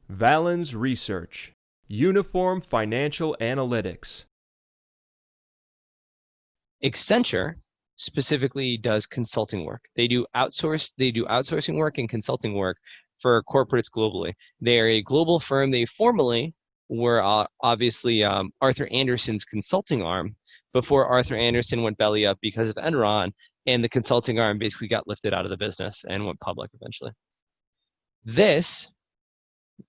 Valens Research, Uniform Financial Analytics. Accenture specifically does consulting work. They do outsourcing work and consulting work for corporates globally. They are a global firm. They formerly were obviously Arthur Andersen's consulting arm before Arthur Andersen went belly up because of Enron, and the consulting arm basically got lifted out of the business and went public eventually. This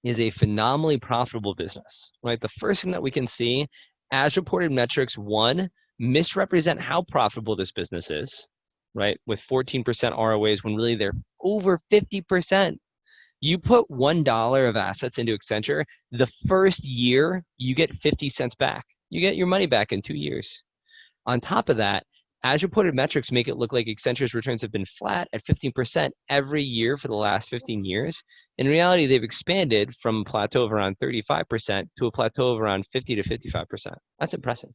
is a phenomenally profitable business, right? The first thing that we can see, as reported metrics, one, misrepresent how profitable this business is, right? With 14% ROAs when really they're over 50%. You put $1 of assets into Accenture, the first year you get 50 cents back. You get your money back in 2 years. On top of that, as reported metrics make it look like Accenture's returns have been flat at 15% every year for the last 15 years. In reality, they've expanded from a plateau of around 35% to a plateau of around 50 to 55%. That's impressive.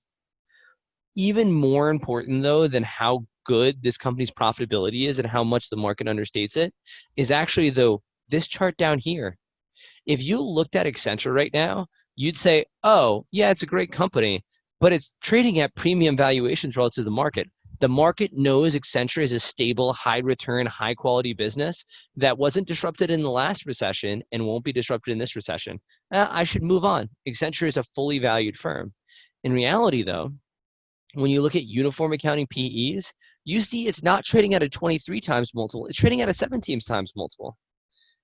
Even more important, though, than how good this company's profitability is and how much the market understates it, is actually, though, this chart down here. If you looked at Accenture right now, you'd say, oh, yeah, it's a great company, but it's trading at premium valuations relative to the market. The market knows Accenture is a stable, high return, high quality business that wasn't disrupted in the last recession and won't be disrupted in this recession. I should move on. Accenture is a fully valued firm. In reality, though, when you look at uniform accounting PEs, you see it's not trading at a 23 times multiple. It's trading at a 17 times multiple.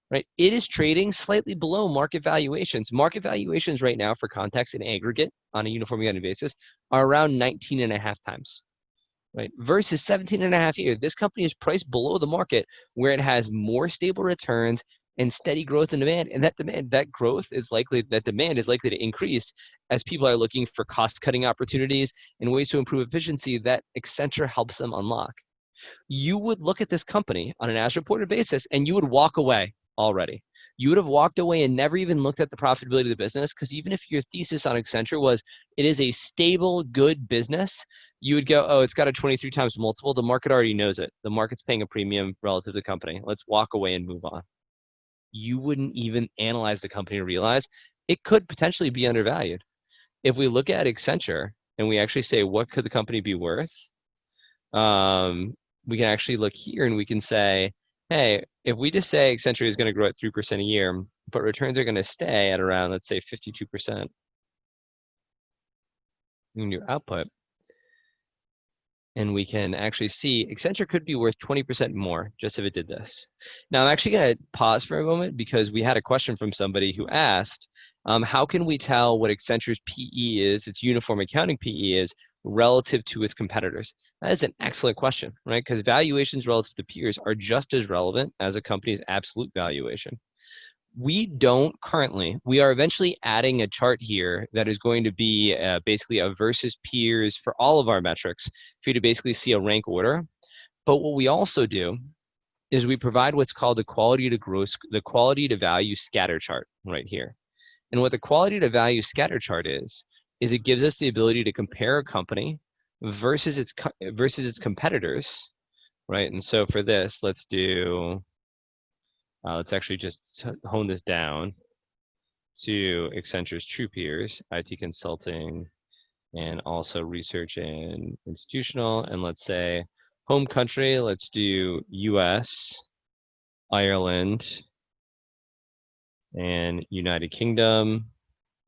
Right? It is trading slightly below market valuations. Market valuations right now, for context, in aggregate on a uniform accounting basis, are around 19.5 times, right? Versus 17.5 here. This company is priced below the market, where it has more stable returns and steady growth in demand. And that demand is likely to increase as people are looking for cost-cutting opportunities and ways to improve efficiency that Accenture helps them unlock. You would look at this company on an as-reported basis, and you would walk away already. You would have walked away and never even looked at the profitability of the business, because even if your thesis on Accenture was it is a stable, good business, you would go, oh, it's got a 23 times multiple. The market already knows it. The market's paying a premium relative to the company. Let's walk away and move on. You wouldn't even analyze the company to realize it could potentially be undervalued. If we look at Accenture and we actually say, what could the company be worth? We can actually look here and we can say, hey, if we just say Accenture is going to grow at 3% a year, but returns are going to stay at around, let's say, 52% in your output, and we can actually see Accenture could be worth 20% more just if it did this. Now, I'm actually going to pause for a moment because we had a question from somebody who asked, how can we tell what Accenture's PE is, its uniform accounting PE is, relative to its competitors? That is an excellent question, right? Because valuations relative to peers are just as relevant as a company's absolute valuation. We don't currently. We are eventually adding a chart here that is going to be basically a versus peers for all of our metrics for you to basically see a rank order. But what we also do is we provide what's called the quality to value scatter chart right here. And what the quality to value scatter chart is it gives us the ability to compare a company versus its competitors, right? And so for this, let's actually just hone this down to Accenture's true peers, IT consulting, and also research and institutional. And let's say home country, let's do US, Ireland, and United Kingdom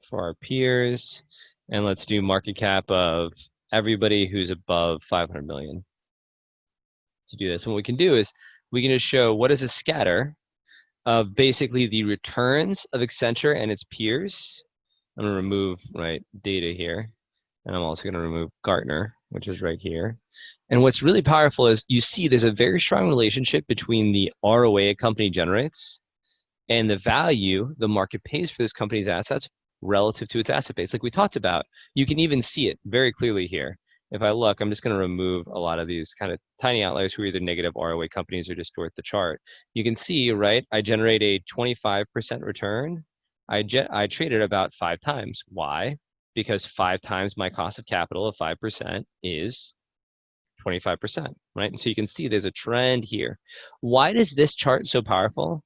for our peers. And let's do market cap of everybody who's above 500 million to do this. And what we can do is we can just show what is a scatter of basically the returns of Accenture and its peers. I'm gonna remove data here. And I'm also gonna remove Gartner, which is right here. And what's really powerful is you see there's a very strong relationship between the ROA a company generates and the value the market pays for this company's assets relative to its asset base. Like we talked about, you can even see it very clearly here. If I look, I'm just going to remove a lot of these kind of tiny outliers who are either negative ROA companies or distort the chart. You can see, right, I generate a 25% return. I traded about 5 times. Why? Because 5 times my cost of capital of 5% is 25%, right? And so you can see there's a trend here. Why is this chart so powerful?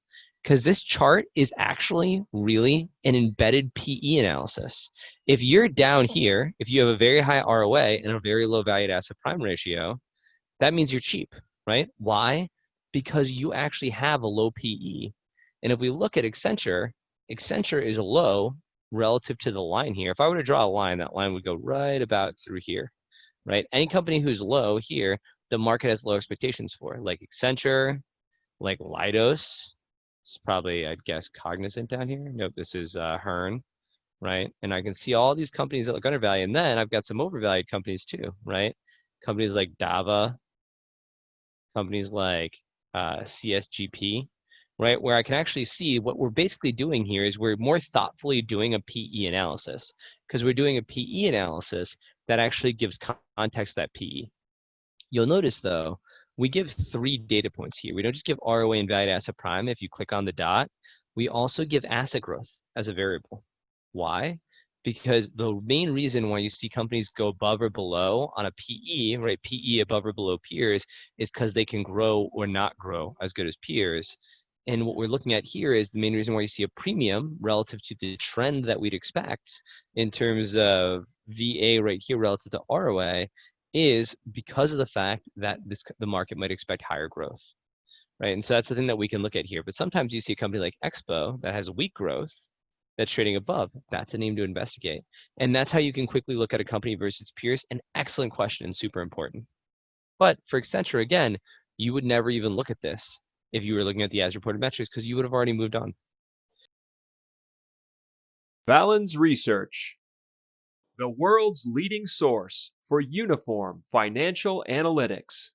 because this chart is actually really an embedded PE analysis. If you're down here, if you have a very high ROA and a very low valued asset prime ratio, that means you're cheap, right? Why? Because you actually have a low PE. And if we look at Accenture, Accenture is low relative to the line here. If I were to draw a line, that line would go right about through here, right? Any company who's low here, the market has low expectations for, like Accenture, like Leidos. It's probably, I'd guess, Cognizant down here. Nope, this is Hearn, right? And I can see all these companies that look undervalued. And then I've got some overvalued companies too, right? Companies like Dava, companies like CSGP, right? Where I can actually see what we're basically doing here is we're more thoughtfully doing a PE analysis, because we're doing a PE analysis that actually gives context to that PE. You'll notice though, we give 3 data points here. We don't just give ROA and valued asset prime. If you click on the dot, we also give asset growth as a variable. Why? Because the main reason why you see companies go above or below on a PE, right? PE above or below peers is because they can grow or not grow as good as peers. And what we're looking at here is the main reason why you see a premium relative to the trend that we'd expect in terms of VA right here relative to ROA is because of the fact that the market might expect higher growth, right? And so that's the thing that we can look at here. But sometimes you see a company like Expo that has weak growth that's trading above. That's a name to investigate. And that's how you can quickly look at a company versus peers. An excellent question, super important. But for Accenture, again, you would never even look at this if you were looking at the as reported metrics, because you would have already moved on. Valens Research, the world's leading source for uniform financial analytics.